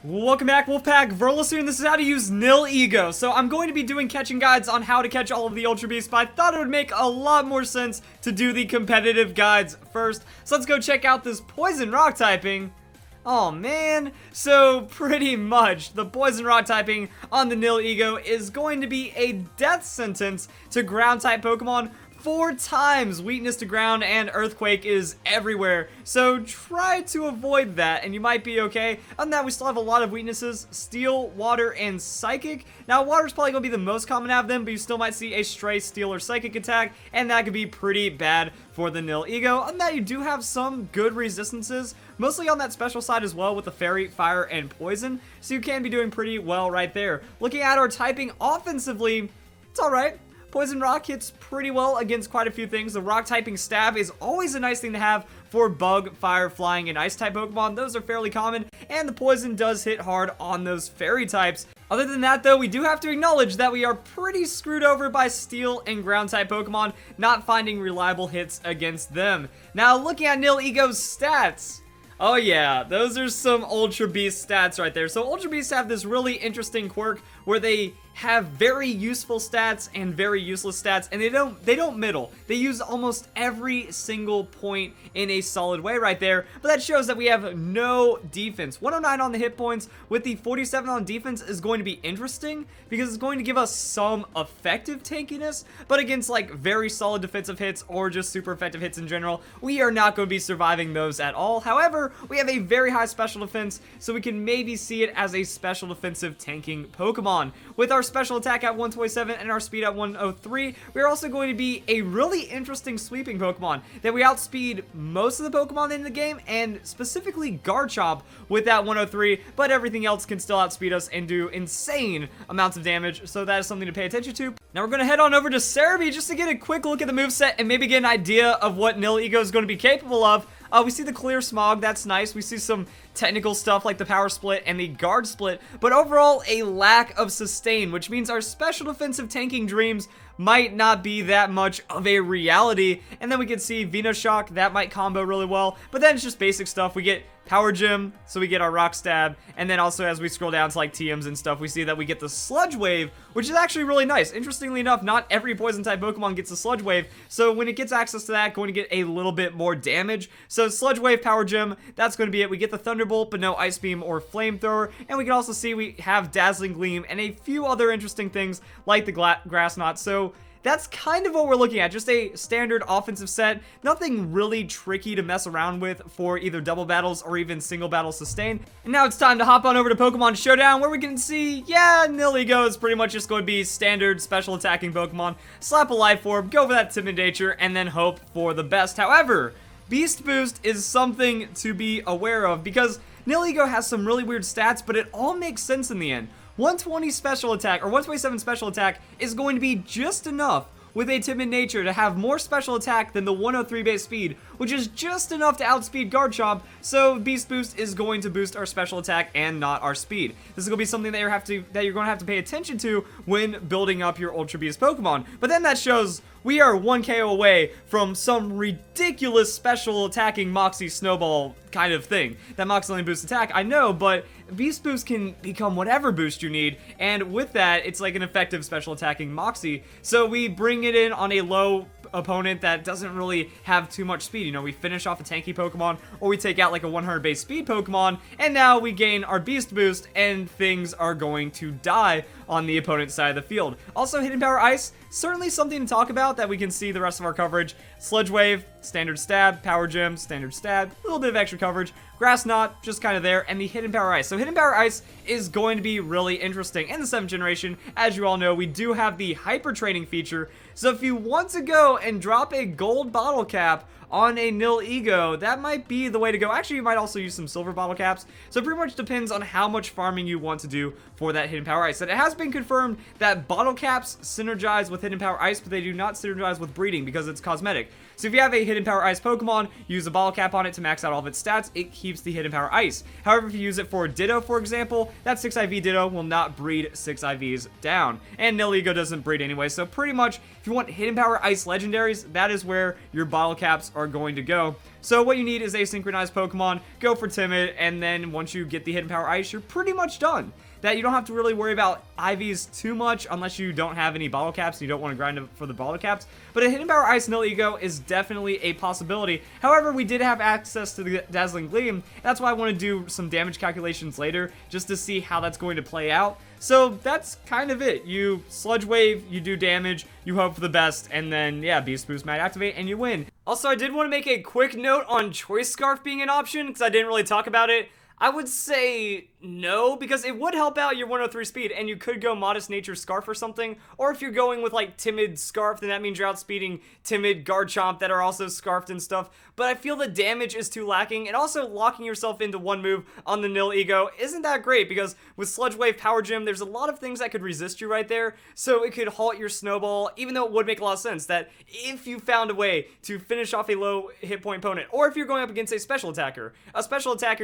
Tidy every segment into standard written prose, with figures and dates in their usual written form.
Welcome back, Wolfpack. Verlisify, and this is how to use Nihilego. So I'm going to be doing catching guides on how to catch all of the Ultra Beasts, but I thought it would make a lot more sense to do the competitive guides first. So let's go check out this Poison Rock typing. Oh man, so pretty much the Poison Rock typing on the Nihilego is going to be a death sentence to ground type Pokemon. 4 times weakness to ground and earthquake is everywhere, so try to avoid that and you might be okay. Other than that, we still have a lot of weaknesses: steel, water, and psychic. Now water is probably going to be the most common out of them, but you still might see a stray steel or psychic attack, and that could be pretty bad for the Nihilego. Other than that, you do have some good resistances, mostly on that special side as well with the fairy, fire, and poison, so you can be doing pretty well right there. Looking at our typing offensively, it's alright. Poison Rock hits pretty well against quite a few things. The Rock typing Stab is always a nice thing to have for Bug, Fire, Flying, and Ice type Pokemon. Those are fairly common, and the Poison does hit hard on those Fairy types. Other than that, though, we do have to acknowledge that we are pretty screwed over by Steel and Ground type Pokemon, not finding reliable hits against them. Now, looking at Nihilego's stats. Oh yeah, those are some Ultra Beast stats right there. So Ultra Beasts have this really interesting quirk where they have very useful stats and very useless stats, and they don't middle. They use almost every single point in a solid way right there, but that shows that we have no defense. 109 on the hit points with the 47 on defense is going to be interesting because it's going to give us some effective tankiness, but against like very solid defensive hits or just super effective hits in general, we are not going to be surviving those at all. However, we have a very high special defense, so we can maybe see it as a special defensive tanking Pokemon. With our special attack at 127 and our speed at 103, we're also going to be a really interesting sweeping Pokemon that we outspeed most of the Pokemon in the game, and specifically Garchomp with that 103, but everything else can still outspeed us and do insane amounts of damage, so that is something to pay attention to. Now we're going to head on over to Cerebi just to get a quick look at the moveset and maybe get an idea of what Nihilego is going to be capable of. We see the clear smog, that's nice. We see some technical stuff like the power split and the guard split, but overall a lack of sustain, which means our special defensive tanking dreams might not be that much of a reality. And then we can see Venoshock, that might combo really well, but then it's just basic stuff. We get Power Gym, so we get our Rock Stab, and then also as we scroll down to like TMs and stuff, we see that we get the Sludge Wave, which is actually really nice. Interestingly enough, not every Poison type Pokemon gets a Sludge Wave, so when it gets access to that, going to get a little bit more damage. So Sludge Wave, Power Gym, that's going to be it. We get the Thunderbolt, but no Ice Beam or Flamethrower, and we can also see we have Dazzling Gleam and a few other interesting things like the Grass Knot. So that's kind of what we're looking at, just a standard offensive set, nothing really tricky to mess around with for either double battles or even single battle sustain. And now it's time to hop on over to Pokemon Showdown, where we can see, yeah, Nihilego is pretty much just going to be standard special attacking Pokemon, slap a Life Orb, go for that Timid Nature, and then hope for the best. However, Beast Boost is something to be aware of because Nihilego has some really weird stats, but it all makes sense in the end. 120 special attack, or 127 special attack, is going to be just enough with a Timid Nature to have more special attack than the 103 base speed, which is just enough to outspeed Garchomp, so Beast Boost is going to boost our special attack and not our speed. This is going to be something that you're going to have to pay attention to when building up your Ultra Beast Pokemon. But then that shows we are 1 KO away from some ridiculous special attacking Moxie Snowball kind of thing. That Moxie Lane boost attack, I know, but Beast Boost can become whatever boost you need, and with that, it's like an effective special attacking Moxie. So we bring it in on a low opponent that doesn't really have too much speed. You know, we finish off a tanky Pokemon, or we take out like a 100 base speed Pokemon, and now we gain our Beast Boost, and things are going to die on the opponent's side of the field. Also, Hidden Power Ice, certainly something to talk about that we can see the rest of our coverage. Sludge Wave, standard stab, Power Gym, standard stab, a little bit of extra coverage. Grass Knot, just kind of there, and the Hidden Power Ice. So Hidden Power Ice is going to be really interesting. In the 7th generation, as you all know, we do have the Hyper Training feature. So if you want to go and drop a gold bottle cap on a Nihilego, that might be the way to go. Actually, you might also use some silver bottle caps. So it pretty much depends on how much farming you want to do for that Hidden Power Ice. And it has been confirmed that bottle caps synergize with Hidden Power Ice, but they do not synergize with breeding because it's cosmetic. So if you have a Hidden Power Ice Pokemon, use a bottle cap on it to max out all of its stats, it keeps the Hidden Power Ice. However, if you use it for Ditto, for example, that 6IV Ditto will not breed 6 IVs down. And Nihilego doesn't breed anyway, so pretty much if you want Hidden Power Ice legendaries, that is where your bottle caps are going to go. So what you need is a synchronized Pokemon, go for Timid, and then once you get the Hidden Power Ice, you're pretty much done. That you don't have to really worry about IVs too much unless you don't have any bottle caps and you don't want to grind for the bottle caps. But a Hidden Power Ice Nihilego is definitely a possibility. However, we did have access to the Dazzling Gleam. That's why I want to do some damage calculations later just to see how that's going to play out. So that's kind of it. You Sludge Wave, you do damage, you hope for the best, and then yeah, Beast Boost might activate and you win. Also, I did want to make a quick note on Choice Scarf being an option because I didn't really talk about it. I would say no, because it would help out your 103 speed, and you could go Modest Nature Scarf or something, or if you're going with, like, Timid Scarf, then that means you're outspeeding Timid Garchomp that are also scarfed and stuff, but I feel the damage is too lacking, and also locking yourself into one move on the Nihilego isn't that great, because with Sludge Wave Power Gym, there's a lot of things that could resist you right there, so it could halt your Snowball, even though it would make a lot of sense that if you found a way to finish off a low hit point opponent, or if you're going up against a special attacker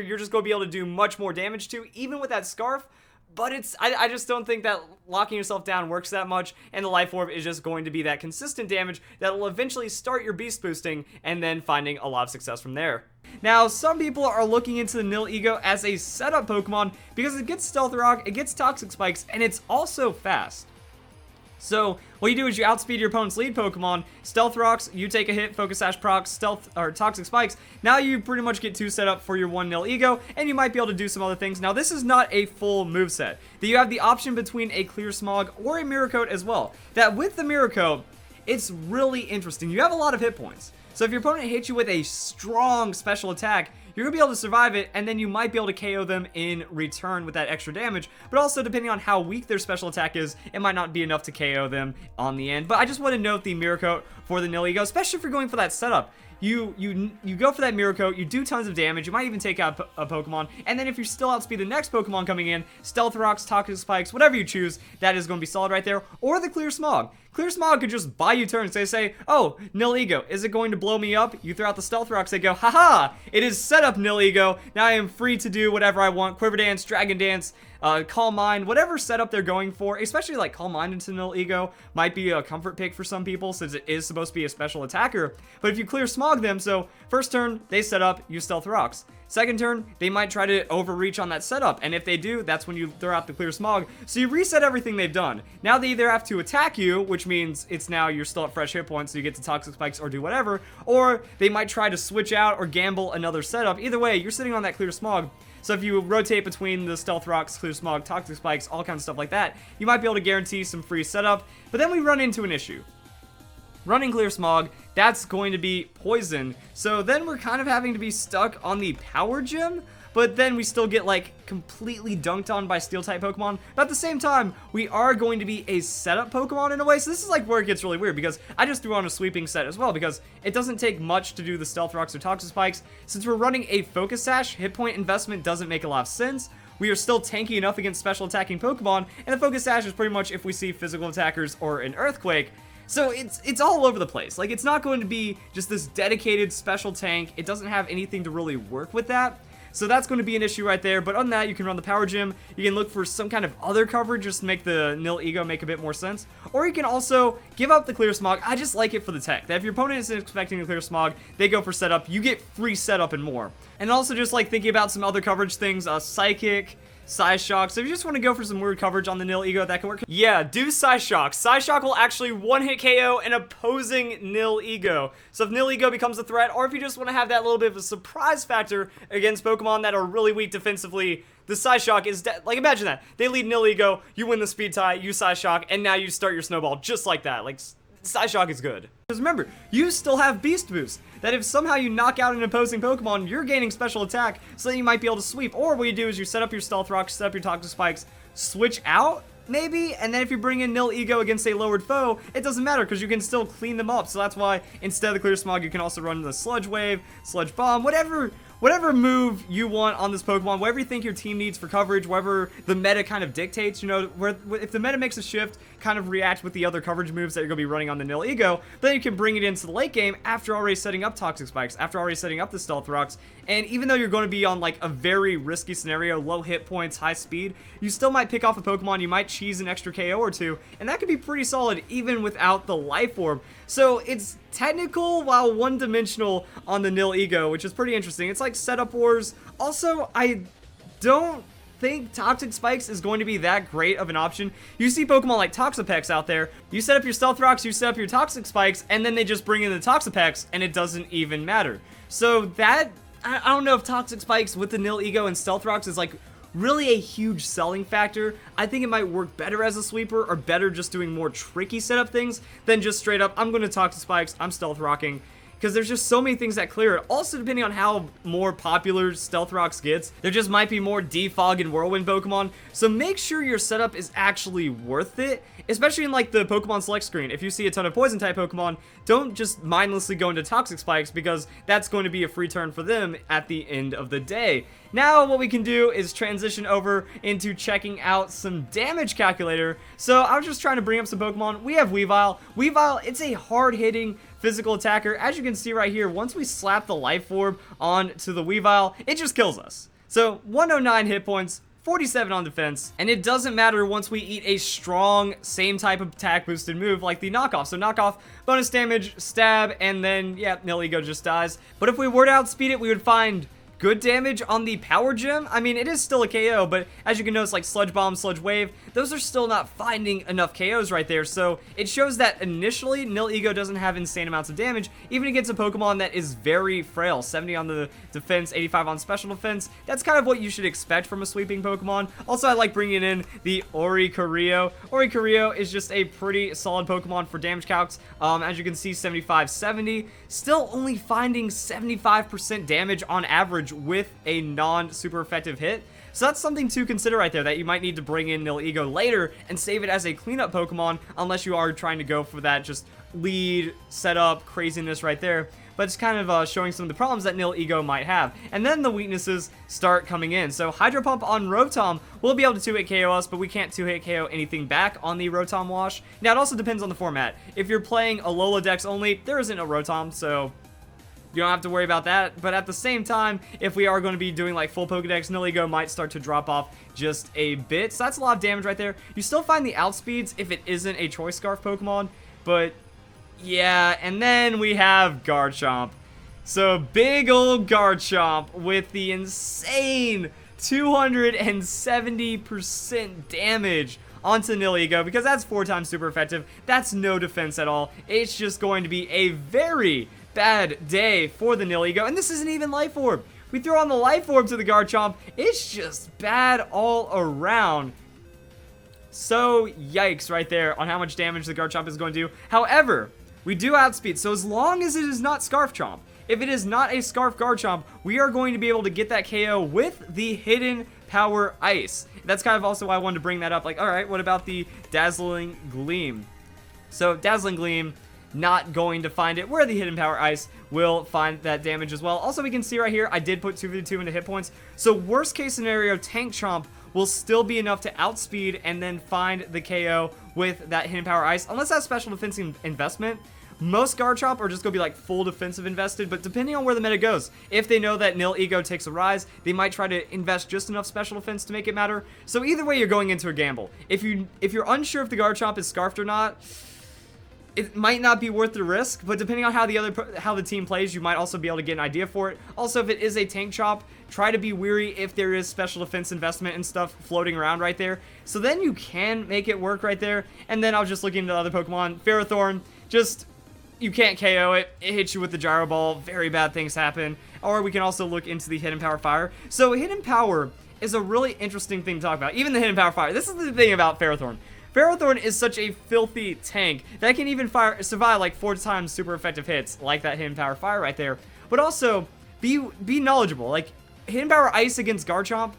you're just going to be able to do much more damage to, even with that Scarf, but I just don't think that locking yourself down works that much, and the Life Orb is just going to be that consistent damage that will eventually start your beast boosting, and then finding a lot of success from there. Now, some people are looking into the Nihilego as a setup Pokemon because it gets Stealth Rock, it gets Toxic Spikes, and it's also fast. So, what you do is you outspeed your opponent's lead Pokemon, Stealth Rocks, you take a hit, Focus Sash procs, Stealth, or Toxic Spikes. Now you pretty much get 2 set up for your 1 Nihilego, and you might be able to do some other things. Now, this is not a full moveset. You have the option between a Clear Smog or a Mirror Coat as well. That with the Mirror Coat, it's really interesting. You have a lot of hit points. So if your opponent hits you with a strong special attack, you're going to be able to survive it, and then you might be able to KO them in return with that extra damage, but also depending on how weak their special attack is, it might not be enough to KO them on the end. But I just want to note the Mirror Coat for the Nihilego, especially if you're going for that setup. You go for that Mirror Coat, you do tons of damage, you might even take out a Pokemon, and then if you still outspeed the next Pokemon coming in, Stealth Rocks, Toxic Spikes, whatever you choose, that is going to be solid right there, or the Clear Smog. Clear Smog could just buy you turns. They say, oh, Nihilego, is it going to blow me up? You throw out the Stealth Rocks, they go, haha, it is set up Nihilego, now I am free to do whatever I want, Quiver Dance, Dragon Dance, Calm Mind, whatever setup they're going for, especially like Calm Mind into Nihilego might be a comfort pick for some people since it is supposed to be a special attacker, but if you Clear Smog them, so first turn, they set up, you Stealth Rocks. Second turn, they might try to overreach on that setup, and if they do, that's when you throw out the Clear Smog. So you reset everything they've done. Now they either have to attack you, which means it's now you're still at fresh hit points, so you get to Toxic Spikes or do whatever, or they might try to switch out or gamble another setup. Either way, you're sitting on that Clear Smog. So if you rotate between the Stealth Rocks, Clear Smog, Toxic Spikes, all kinds of stuff like that, you might be able to guarantee some free setup. But then we run into an issue. Running Clear Smog, that's going to be poison. So then we're kind of having to be stuck on the Power Gym, but then we still get like completely dunked on by Steel-type Pokemon. But at the same time, we are going to be a setup Pokemon in a way. So this is like where it gets really weird because I just threw on a sweeping set as well because it doesn't take much to do the Stealth Rocks or Toxic Spikes. Since we're running a Focus Sash, hit point investment doesn't make a lot of sense. We are still tanky enough against special attacking Pokemon, and the Focus Sash is pretty much if we see physical attackers or an Earthquake. So it's all over the place. Like, it's not going to be just this dedicated special tank. It doesn't have anything to really work with that. So that's going to be an issue right there. But on that, you can run the Power Gym. You can look for some kind of other coverage just to make the Nihilego make a bit more sense. Or you can also give up the Clear Smog. I just like it for the tech. That if your opponent isn't expecting the Clear Smog, they go for setup. You get free setup and more. And also just like thinking about some other coverage things, Psychic, Psyshock. So if you just want to go for some weird coverage on the Nihilego, that can work. Yeah, do Psyshock. Psyshock will actually one-hit KO an opposing Nihilego. So if Nihilego becomes a threat, or if you just want to have that little bit of a surprise factor against Pokemon that are really weak defensively, the Psyshock is like, imagine that. They lead Nihilego, you win the speed tie, you Psyshock, and now you start your Snowball just like that. Like, Psyshock is good. Because remember, you still have Beast Boost. That if somehow you knock out an opposing Pokemon, you're gaining special attack, so that you might be able to sweep. Or what you do is you set up your Stealth Rocks, set up your Toxic Spikes, switch out, maybe, and then if you bring in Nihilego against a lowered foe, it doesn't matter because you can still clean them up. So that's why instead of the Clear Smog, you can also run the Sludge Wave, Sludge Bomb, whatever whatever move you want on this Pokemon, whatever you think your team needs for coverage, whatever the meta kind of dictates, you know, if the meta makes a shift, kind of react with the other coverage moves that you're going to be running on the Nihilego, then you can bring it into the late game after already setting up Toxic Spikes, after already setting up the Stealth Rocks, and even though you're going to be on like a very risky scenario, low hit points, high speed, you still might pick off a Pokemon, you might cheese an extra KO or two, and that could be pretty solid even without the Life Orb. So it's technical while one-dimensional on the Nihilego, which is pretty interesting. It's like setup wars. Also, I don't think Toxic Spikes is going to be that great of an option. You see Pokemon like Toxapex out there, you set up your Stealth Rocks, you set up your Toxic Spikes, and then they just bring in the Toxapex, and it doesn't even matter. So that, I don't know if Toxic Spikes with the Nihilego and Stealth Rocks is like really a huge selling factor. I think it might work better as a sweeper, or better just doing more tricky setup things than just straight up, I'm going to Toxic Spikes, I'm Stealth Rocking. Because there's just so many things that clear it. Also, depending on how more popular Stealth Rocks gets, there just might be more Defog and Whirlwind Pokemon. So make sure your setup is actually worth it, especially in like the Pokemon select screen. If you see a ton of Poison type Pokemon, don't just mindlessly go into Toxic Spikes, because that's going to be a free turn for them at the end of the day. Now what we can do is transition over into checking out some damage calculator. So I was just trying to bring up some Pokemon. We have Weavile. Weavile, it's a hard-hitting physical attacker. As you can see right here, once we slap the Life Orb onto the Weavile, it just kills us. So 109 hit points, 47 on defense, and it doesn't matter once we eat a strong, same type of attack boosted move like the knockoff. So knockoff, bonus damage, stab, and then, yeah, Nihilego just dies. But if we were to outspeed it, we would find good damage on the Power Gem. I mean, it is still a KO, but as you can notice, like Sludge Bomb, Sludge Wave, those are still not finding enough KOs right there. So it shows that initially, Nihilego doesn't have insane amounts of damage, even against a Pokemon that is very frail. 70 on the defense, 85 on special defense. That's kind of what you should expect from a sweeping Pokemon. Also, I like bringing in the Oricorio. Oricorio is just a pretty solid Pokemon for damage calcs. As you can see, 75, 70. Still only finding 75% damage on average with a non-super effective hit. So that's something to consider right there, that you might need to bring in Nihilego later and save it as a cleanup Pokemon, unless you are trying to go for that just lead setup craziness right there. But it's kind of showing some of the problems that Nihilego might have. And then the weaknesses start coming in. So Hydro Pump on Rotom will be able to 2-hit KO us, but we can't 2-hit KO anything back on the Rotom Wash. Now it also depends on the format. If you're playing Alola Dex only, there isn't a Rotom, so you don't have to worry about that. But at the same time, if we are going to be doing like full Pokedex, Nihilego might start to drop off just a bit. So that's a lot of damage right there. You still find the outspeeds if it isn't a Choice Scarf Pokemon, but yeah. And then we have Garchomp. So big old Garchomp with the insane 270% damage onto Nihilego, because that's 4 times super effective. That's no defense at all. It's just going to be a very bad day for the Nihilego, and this isn't even Life Orb. We throw on the Life Orb to the Garchomp, it's just bad all around. So yikes right there on how much damage the Garchomp is going to do. However, we do outspeed, so as long as it is not Scarf Chomp, if it is not a Scarf Garchomp, we are going to be able to get that KO with the Hidden Power Ice. That's kind of also why I wanted to bring that up. Like, alright, what about the Dazzling Gleam? So Dazzling Gleam, not going to find it, where the Hidden Power Ice will find that damage as well. Also, we can see right here, I did put 2v2 into hit points. So worst case scenario, Tank Chomp will still be enough to outspeed and then find the KO with that Hidden Power Ice. Unless that's special defense investment, most Garchomp are just going to be like full defensive invested, but depending on where the meta goes, if they know that Nihilego takes a rise, they might try to invest just enough special defense to make it matter. So either way, you're going into a gamble. If you're unsure if the Garchomp is scarfed or not, it might not be worth the risk, but depending on how the team plays, you might also be able to get an idea for it. Also, if it is a Tank Chomp, try to be weary if there is special defense investment and stuff floating around right there. So then you can make it work right there. And then I was just looking into other Pokemon. Ferrothorn, just, you can't KO it. It hits you with the Gyro Ball. Very bad things happen. Or we can also look into the Hidden Power Fire. So Hidden Power is a really interesting thing to talk about. Even the Hidden Power Fire. This is the thing about Ferrothorn. Ferrothorn is such a filthy tank that can even survive like 4 times super effective hits, like that Hidden Power Fire right there. But also, be knowledgeable. Like, Hidden Power Ice against Garchomp,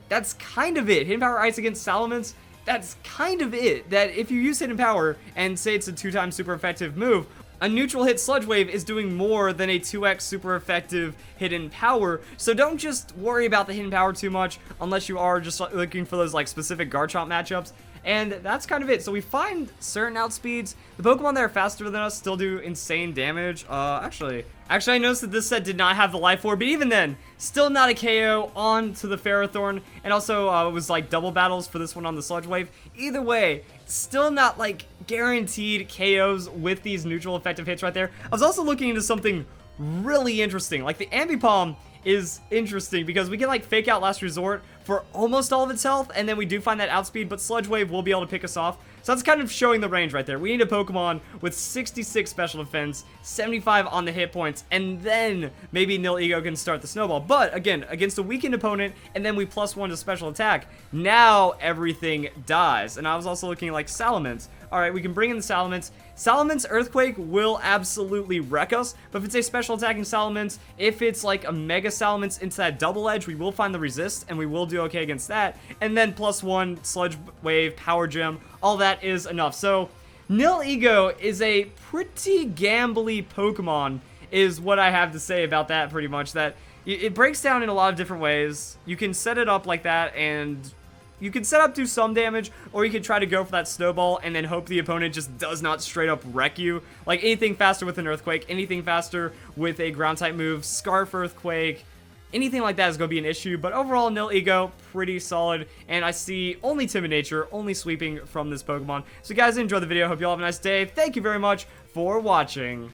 that's kind of it. Hidden Power Ice against Salamence, that's kind of it. That if you use Hidden Power and say it's a 2 times super effective move, a neutral hit Sludge Wave is doing more than a 2x super effective hidden power, so don't just worry about the hidden power too much unless you are just looking for those like specific Garchomp matchups. And that's kind of it. So we find certain outspeeds. The Pokemon that are faster than us still do insane damage. Actually, I noticed that this set did not have the Life Orb, but even then, still not a KO on to the Ferrothorn. And also, it was like double battles for this one on the Sludge Wave. Either way, still not like guaranteed KOs with these neutral effective hits right there. I was also looking into something really interesting. Like the Ambipom is interesting because we can like fake out Last Resort for almost all of its health, and then we do find that outspeed, but Sludge Wave will be able to pick us off. So that's kind of showing the range right there. We need a Pokemon with 66 special defense, 75 on the hit points, and then maybe Nihilego can start the Snowball. But again, against a weakened opponent, and then we +1 to special attack, now everything dies. And I was also looking at like Salamence. Alright, we can bring in the Salamence. Salamence Earthquake will absolutely wreck us, but if it's a special attacking Salamence, if it's like a Mega Salamence into that double edge, we will find the resist, and we will do okay against that. And then +1, Sludge Wave, Power Gem, all that is enough. So, Nihilego is a pretty gambly Pokemon, is what I have to say about that pretty much. That it breaks down in a lot of different ways. You can set it up like that, and you can set up do some damage, or you can try to go for that Snowball and then hope the opponent just does not straight up wreck you. Like anything faster with an Earthquake, anything faster with a ground type move, Scarf Earthquake, anything like that is going to be an issue. But overall, Nihilego, pretty solid, and I see only Timid Nature, only sweeping from this Pokemon. So guys, enjoy the video. Hope you all have a nice day. Thank you very much for watching.